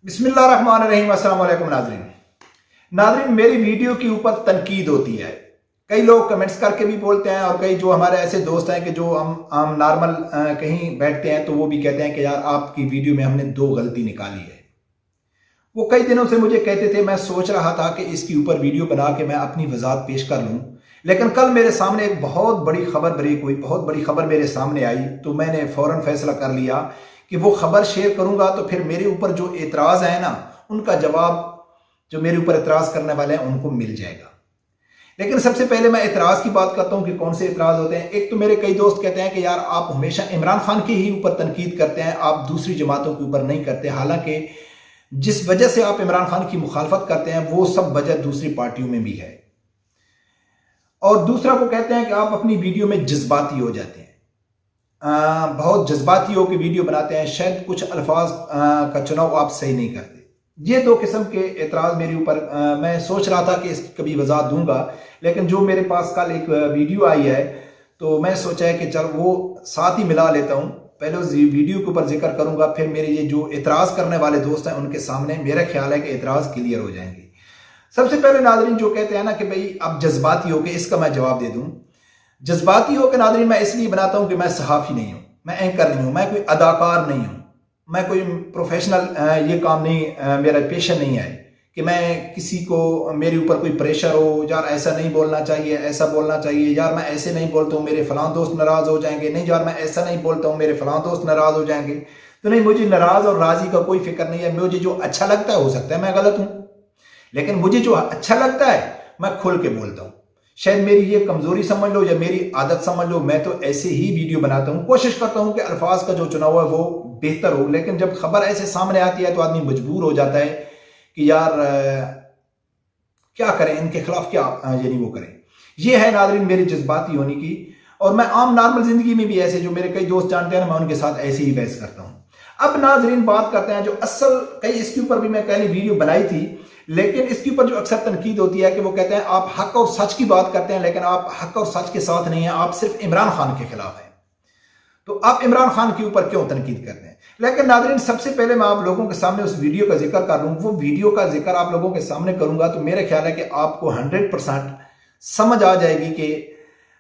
बिस्मिल्लाहिर्रहमानिर्रहीम। अस्सलाम वालेकुम नाज़रीन, मेरी वीडियो के ऊपर तनकीद होती है। कई लोग कमेंट्स करके भी बोलते हैं और कई जो हमारे ऐसे दोस्त हैं कि जो हम नॉर्मल कहीं बैठते हैं तो वो भी कहते हैं कि यार आपकी वीडियो में हमने दो गलती निकाली है। वो कई दिनों से मुझे कहते थे, मैं सोच रहा था कि इसके ऊपर वीडियो बना के मैं अपनी वजाहत पेश कर लूँ, लेकिन कल मेरे सामने एक बहुत बड़ी खबर ब्रेक हुई, बहुत बड़ी खबर मेरे सामने आई, तो मैंने फ़ौरन फैसला कर लिया कि वो खबर शेयर करूंगा तो फिर मेरे ऊपर जो एतराज़ है ना, उनका जवाब जो मेरे ऊपर एतराज़ करने वाले हैं उनको मिल जाएगा। लेकिन सबसे पहले मैं एतराज़ की बात करता हूं कि कौन से एतराज़ होते हैं। एक तो मेरे कई दोस्त कहते हैं कि यार आप हमेशा इमरान खान के ही ऊपर तनकीद करते हैं, आप दूसरी जमातों के ऊपर नहीं करते, हालांकि जिस वजह से आप इमरान खान की मुखालफत करते हैं वो सब वजह दूसरी पार्टियों में भी है। और दूसरा वो कहते हैं कि आप अपनी वीडियो में जज्बाती हो जाते हैं, बहुत जज्बाती हो के वीडियो बनाते हैं, शायद कुछ अल्फाज का चुनाव आप सही नहीं करते। ये दो किस्म के एतराज़ मेरे ऊपर, मैं सोच रहा था कि इसकी कभी वजाहत दूंगा, लेकिन जो मेरे पास कल एक वीडियो आई है तो मैं सोचा है कि चल वो साथ ही मिला लेता हूँ। पहले उस वीडियो के ऊपर जिक्र करूंगा, फिर मेरे ये जो एतराज़ करने वाले दोस्त हैं उनके सामने मेरा ख्याल है कि एतराज़ क्लियर हो जाएंगे। सबसे पहले नाज़रीन जो कहते हैं ना कि भाई अब जज्बाती हो के, इसका मैं जवाब दे दूं। जज्बाती हो के नाज़रीन मैं इसलिए बनाता हूं कि मैं सहाफ़ी नहीं हूं, मैं एंकर नहीं हूं, मैं कोई अदाकार नहीं हूं, मैं कोई प्रोफेशनल ये काम नहीं, मेरा पेशा नहीं है कि मैं किसी को मेरे ऊपर कोई प्रेशर हो, यार ऐसा नहीं बोलना चाहिए, ऐसा बोलना चाहिए, यार मैं ऐसे नहीं बोलता हूँ मेरे फलां दोस्त नाराज़ हो जाएंगे, नहीं यार मैं ऐसा नहीं बोलता हूँ मेरे फलां दोस्त नाराज़ हो जाएंगे। तो नहीं, मुझे नाराज़ और राज़ी का कोई फिक्र नहीं है। मुझे जो अच्छा लगता है, हो सकता है मैं गलत हूँ, लेकिन मुझे जो अच्छा लगता है मैं खुल के बोलता हूं। शायद मेरी ये कमजोरी समझ लो या मेरी आदत समझ लो, मैं तो ऐसे ही वीडियो बनाता हूं, कोशिश करता हूं कि अल्फाज का जो चुनाव है वो बेहतर हो, लेकिन जब खबर ऐसे सामने आती है तो आदमी मजबूर हो जाता है कि यार क्या करें, इनके खिलाफ क्या यानी वो करें। ये है नाज़रीन मेरी जज्बाती होने की। और मैं आम नॉर्मल जिंदगी में भी ऐसे, जो मेरे कई दोस्त जानते हैं ना, मैं उनके साथ ऐसे ही बहस करता हूं। अब नाज़रीन बात करते हैं जो असल, कई इसके ऊपर भी मैं पहले वीडियो बनाई थी, लेकिन इसके ऊपर जो अक्सर तनकीद होती है कि वो कहते हैं आप हक और सच की बात करते हैं, लेकिन आप हक और सच के साथ नहीं हैं, आप सिर्फ इमरान खान के खिलाफ हैं। तो आप इमरान खान के ऊपर क्यों तनकीद करते हैं? लेकिन नाज़रीन सबसे पहले मैं आप लोगों के सामने उस वीडियो का जिक्र कर लूं। वो वीडियो का जिक्र आप लोगों के सामने करूंगा तो मेरा ख्याल है कि आपको 100% समझ आ जाएगी कि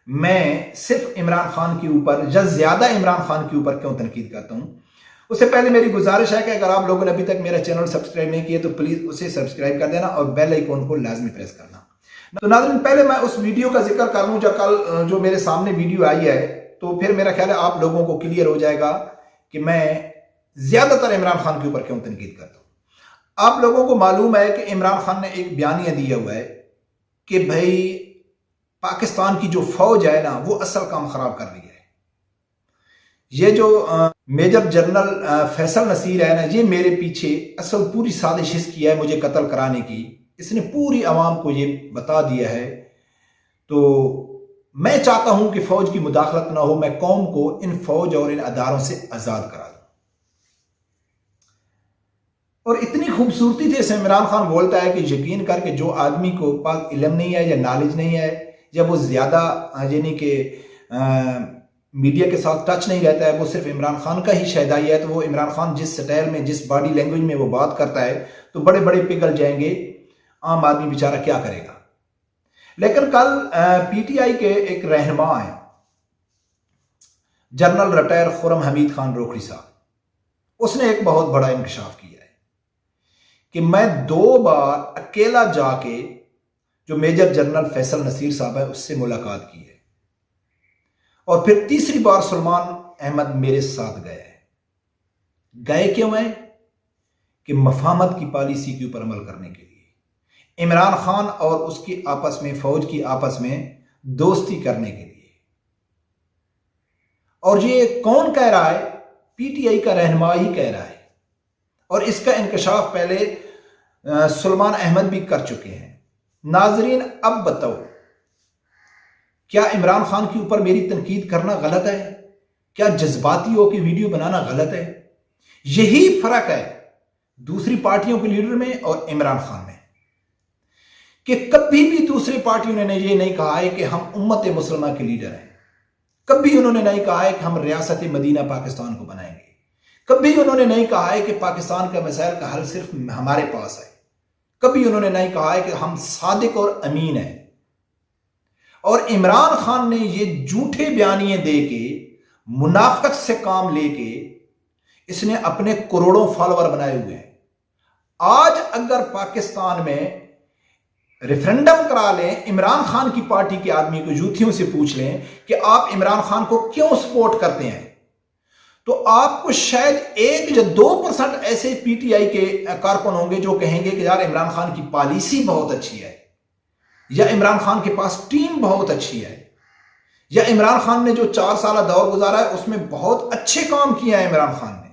मैं सिर्फ इमरान खान के ऊपर या ज्यादा इमरान खान के ऊपर क्यों तनकीद करता हूं। उससे पहले मेरी गुजारिश है कि अगर आप लोगों ने अभी तक मेरा चैनल सब्सक्राइब नहीं किया तो प्लीज उसे सब्सक्राइब कर देना और बेल आइकॉन को लाजमी प्रेस करना। तो नाज़रीन पहले मैं उस वीडियो का जिक्र कर लूं जो कल जो मेरे सामने वीडियो आई है, तो फिर मेरा ख्याल है आप लोगों को क्लियर हो जाएगा कि मैं ज्यादातर इमरान खान के ऊपर क्यों तनकीद करता हूं। आप लोगों को मालूम है कि इमरान खान ने एक बयानिया दिया हुआ है कि भाई पाकिस्तान की जो फौज है ना वो असल काम खराब कर रही है। ये जो मेजर जनरल फैसल नसीर है ना, ये मेरे पीछे असल पूरी साजिश की है मुझे कत्ल कराने की। इसने पूरी आवाम को ये बता दिया है। तो मैं चाहता हूं कि फौज की मुदाखलत ना हो, मैं कौम को इन फौज और इन अदारों से आजाद करा दूं। और इतनी खूबसूरती से इमरान खान बोलता है कि यकीन करके जो आदमी को पास इल्म नहीं है या नॉलेज नहीं है या वो ज्यादा यानी कि मीडिया के साथ टच नहीं रहता है, वो सिर्फ इमरान खान का ही शहदाई है, तो वो इमरान खान जिस स्टाइल में, जिस बॉडी लैंग्वेज में वो बात करता है तो बड़े बड़े पिघल जाएंगे, आम आदमी बेचारा क्या करेगा। लेकिन कल पीटीआई के एक रहनुमा है जनरल रिटायर खुर्रम हमीद खान रोकड़ी साहब, उसने एक बहुत बड़ा इंकशाफ किया है कि मैं 2 बार अकेला जाके जो मेजर जनरल फैसल नसीर साहब है उससे मुलाकात की है और फिर तीसरी बार सलमान अहमद मेरे साथ गए हैं। गए क्यों है? कि मफाहमत की पॉलिसी के ऊपर अमल करने के लिए, इमरान खान और उसकी आपस में, फौज की आपस में दोस्ती करने के लिए। और ये कौन कह रहा है? पीटीआई का रहनुमा ही कह रहा है। और इसका इंकशाफ पहले सलमान अहमद भी कर चुके हैं। नाजरीन अब बताओ, क्या इमरान खान के ऊपर मेरी तनकीद करना गलत है? क्या जज्बाती हो कि वीडियो बनाना गलत है? यही फर्क है दूसरी पार्टियों के लीडर में और इमरान खान में, कि कभी भी दूसरी पार्टियों ने ये नहीं कहा है कि हम उम्मत मुसलमान के लीडर हैं, कभी उन्होंने नहीं कहा है कि हम रियासत मदीना पाकिस्तान को बनाएंगे, कभी उन्होंने नहीं कहा है कि पाकिस्तान का मसाइल का हल सिर्फ हमारे पास है। कभी उन्होंने नहीं कहा है कि हम सादिक और अमीन हैं। और इमरान खान ने ये झूठे बयानिए दे के, मुनाफिकत से काम लेके इसने अपने करोड़ों फॉलोअर बनाए हुए हैं। आज अगर पाकिस्तान में रेफरेंडम करा लें, इमरान खान की पार्टी के आदमी को यूथियों से पूछ लें कि आप इमरान खान को क्यों सपोर्ट करते हैं, तो आपको शायद 1 या 2% ऐसे पीटीआई के कारकुन होंगे जो कहेंगे कि यार इमरान खान की पॉलिसी बहुत अच्छी है, या इमरान खान के पास टीम बहुत अच्छी है, या इमरान खान ने जो 4 साल दौर गुजारा है उसमें बहुत अच्छे काम किया है इमरान खान ने,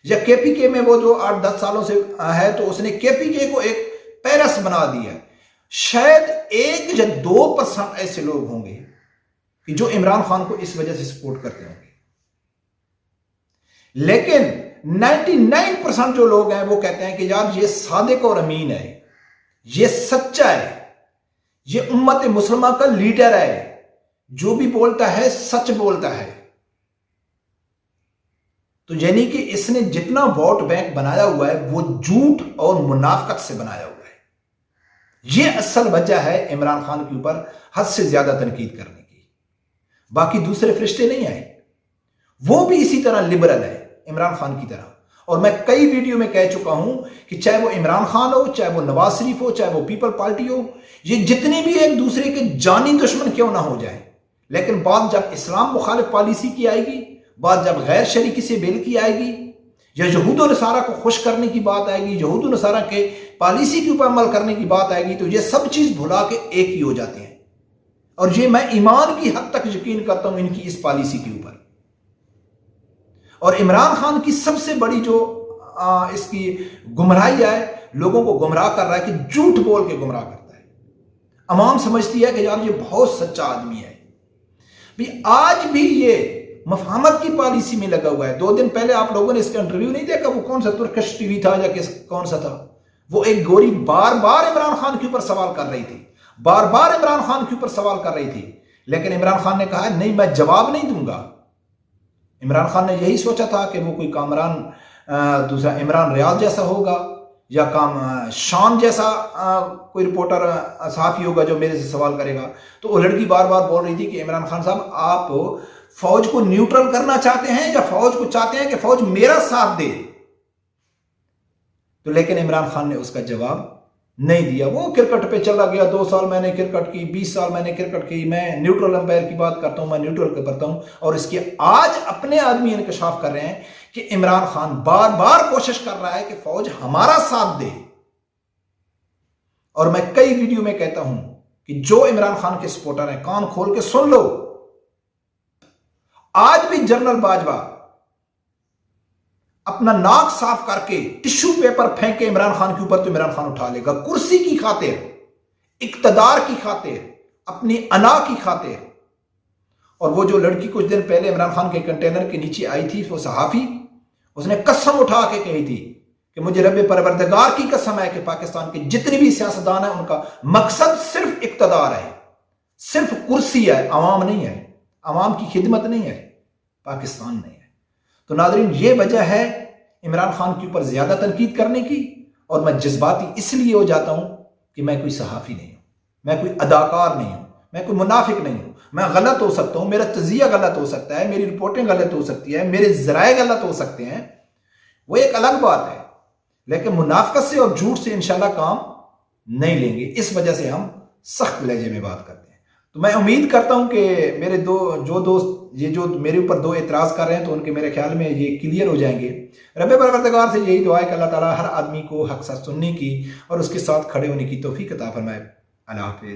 या केपीके में वो जो 8-10 सालों से है तो उसने केपीके को एक पेरिस बना दिया है। शायद 1 या 2% ऐसे लोग होंगे कि जो इमरान खान को इस वजह से सपोर्ट करते होंगे, लेकिन 99% जो लोग हैं वो कहते हैं कि यार ये सादिक और अमीन है, ये सच्चा है, ये उम्मत मुसलमान का लीडर है, जो भी बोलता है सच बोलता है। तो यानी कि इसने जितना वोट बैंक बनाया हुआ है वो झूठ और मुनाफिकत से बनाया हुआ है। ये असल वजह है इमरान खान के ऊपर हद से ज्यादा तनकीद करने की। बाकी दूसरे फरिश्ते नहीं आए, वो भी इसी तरह लिबरल है इमरान खान की तरह। और मैं कई वीडियो में कह चुका हूं कि चाहे वो इमरान खान हो, चाहे वो नवाज शरीफ हो, चाहे वो पीपल पार्टी हो, ये जितने भी एक दूसरे के जानी दुश्मन क्यों ना हो जाए, लेकिन बात जब इस्लाम मुखालिफ पॉलिसी की आएगी, बात जब गैर शरीकी से बिल की आएगी, या यहूद और नसारा को खुश करने की बात आएगी, यहूद और नसारा के पॉलिसी के ऊपर अमल करने की बात आएगी, तो ये सब चीज भुला के एक ही हो जाते हैं। और ये मैं ईमान की हद तक यकीन करता हूं इनकी इस पॉलिसी के ऊपर। और इमरान खान की सबसे बड़ी जो इसकी गुमराही है, लोगों को गुमराह कर रहा है कि झूठ बोल के गुमराह करता है। अवाम समझती है कि यार ये बहुत सच्चा आदमी है। भी आज भी ये मफहमत की पॉलिसी में लगा हुआ है। 2 दिन पहले आप लोगों ने इसका इंटरव्यू नहीं देखा, वो कौन सा तुर्किश टीवी था या कौन सा था, वो एक गोरी बार बार इमरान खान के ऊपर सवाल कर रही थी, बार बार इमरान खान के ऊपर सवाल कर रही थी, लेकिन इमरान खान ने कहा नहीं मैं जवाब नहीं दूंगा। इमरान खान ने यही सोचा था कि वो कोई कामरान दूसरा इमरान रियाज जैसा होगा, या काम शान जैसा कोई रिपोर्टर सहाफी होगा जो मेरे से सवाल करेगा। तो वो लड़की बार बार बोल रही थी कि इमरान खान साहब आप फौज को न्यूट्रल करना चाहते हैं या फौज को चाहते हैं कि फौज मेरा साथ दे। तो लेकिन इमरान खान ने उसका जवाब नहीं दिया। वो क्रिकेट पे चला गया, 2 साल मैंने क्रिकेट की, 20 साल मैंने क्रिकेट की, मैं न्यूट्रल अंपायर की बात करता हूं, मैं न्यूट्रल करता हूं। और इसके आज अपने आदमी इंकशाफ कर रहे हैं कि इमरान खान बार बार कोशिश कर रहा है कि फौज हमारा साथ दे। और मैं कई वीडियो में कहता हूं कि जो इमरान खान के सपोर्टर हैं कान खोल के सुन लो, आज भी जनरल बाजवा अपना नाक साफ करके टिश्यू पेपर फेंक के इमरान खान के ऊपर, तो इमरान खान उठा लेगा, कुर्सी की खातिर, इक्तदार की खातिर, अपनी अना की खातिर। और वो जो लड़की कुछ दिन पहले इमरान खान के कंटेनर के नीचे आई थी, वो सहाफी, उसने कसम उठा के कही थी कि मुझे रब्बे परवरदिगार की कसम है कि पाकिस्तान के जितने भी सियासतदान हैं उनका मकसद सिर्फ इक्तदार है, सिर्फ कुर्सी है, अवाम नहीं है, अवाम की खिदमत नहीं है, पाकिस्तान नहीं है। तो नाज़रीन, ये वजह है इमरान खान के ऊपर ज्यादा तनकीद करने की। और मैं जज्बाती इसलिए हो जाता हूं कि मैं कोई सहाफी नहीं हूं, मैं कोई अदाकार नहीं हूं, मैं कोई मुनाफिक नहीं हूं। मैं गलत हो सकता हूं, मेरा तजिया गलत हो सकता है, मेरी रिपोर्टिंग गलत हो सकती है, मेरे जराए गलत हो सकते हैं, वो एक अलग बात है, लेकिन मुनाफिकत से और झूठ से इंशाल्लाह काम नहीं लेंगे। इस वजह से हम सख्त लहजे में बात करते हैं। तो मैं उम्मीद करता हूं कि मेरे जो दोस्त ये जो मेरे ऊपर 2 एतराज कर रहे हैं, तो उनके मेरे ख्याल में ये क्लियर हो जाएंगे। रब्बे परवरदिगार से यही दुआ है कि अल्लाह ताला हर आदमी को हक सच सुनने की और उसके साथ खड़े होने की तौफीक अता फरमाए। अल्लाह हाफिज़।